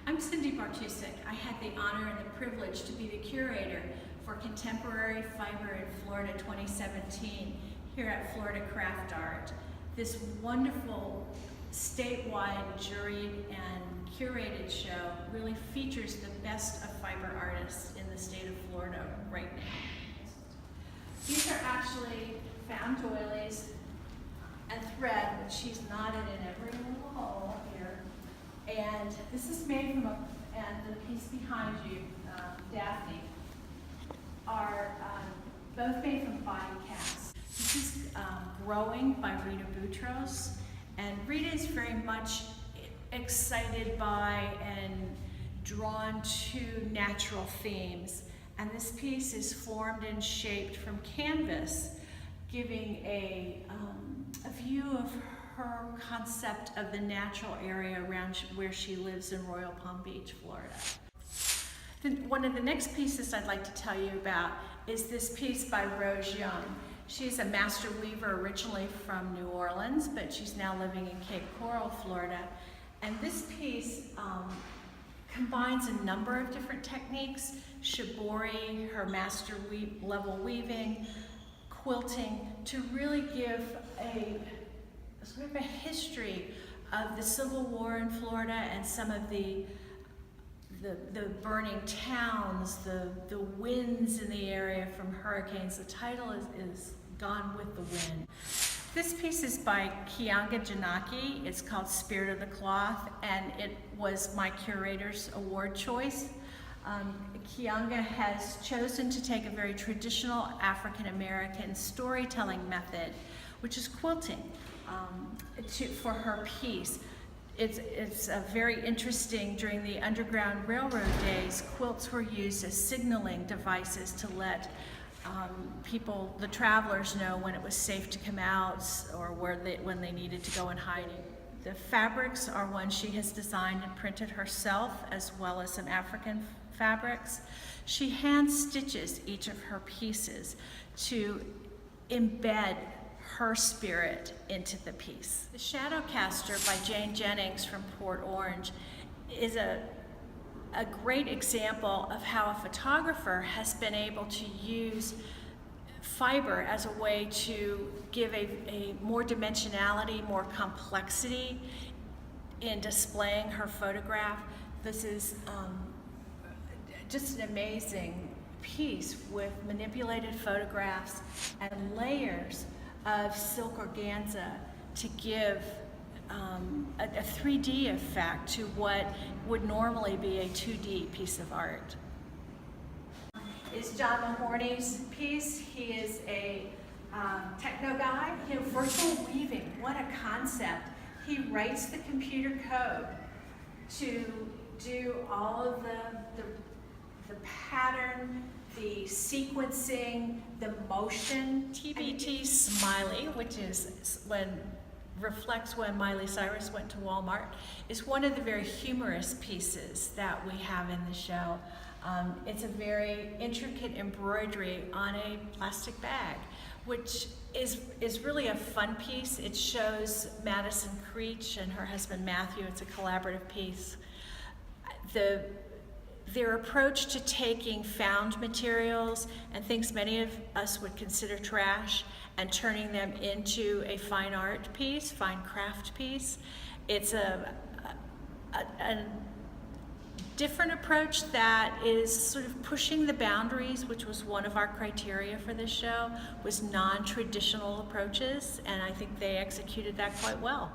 I'm Cindy Bartosek. I had the honor and the privilege to be the curator for Contemporary Fiber in Florida 2017 here at Florida CraftArt. This wonderful statewide juried and curated show really features the best of fiber artists in the state of Florida right now. These are actually found doilies and thread, which she's knotted in every little hole here. And this is made from and the piece behind you, Daphne, are both made from body casts. This is Growing by RITA BUTROSE, and RITA is very much excited by and drawn to natural themes. And this piece is formed and shaped from canvas, giving a view of her concept of the natural area around where she lives in Royal Palm Beach, Florida. One of the next pieces I'd like to tell you about is this piece by Rose Young. She's a master weaver originally from New Orleans, but she's now living in Cape Coral, Florida. And this piece combines a number of different techniques: shibori, her master level weaving, quilting, to really give a sort of a history of the Civil War in Florida and some of the burning towns, the winds in the area from hurricanes. The title is Gone with the Wind. This piece is by Kianga Janaki. It's called Spirit of the Cloth, and it was my curator's award choice. Kianga has chosen to take a very traditional African-American storytelling method, which is quilting, for her piece. It's very interesting. During the Underground Railroad days, quilts were used as signaling devices to let people, the travelers, know when it was safe to come out or when they needed to go in hiding. The fabrics are ones she has designed and printed herself, as well as some African fabrics. She hand stitches each of her pieces to embed her spirit into the piece. The Shadowcaster by Jennings from Port Orange is a great example of how a photographer has been able to use fiber as a way to give a more dimensionality, more complexity in displaying her photograph. This is just an amazing piece with manipulated photographs and layers of silk organza to give a 3D effect to what would normally be a 2D piece of art. Is John MAHORNEY's piece. He is a techno guy. Virtual weaving, what a concept. He writes the computer code to do all of the pattern, the sequencing, the motion. TBT SMILEY, which is reflects when Miley Cyrus went to Walmart, is one of the very humorous pieces that we have in the show. It's a very intricate embroidery on a plastic bag, which is really a fun piece. It shows MADISON, CREECH, and her husband Matthew. It's a collaborative piece. Their approach to taking found materials and things many of us would consider trash and turning them into a fine art piece, fine craft piece. It's a different approach that is sort of pushing the boundaries, which was one of our criteria for this show, was non-traditional approaches, and I think they executed that quite well.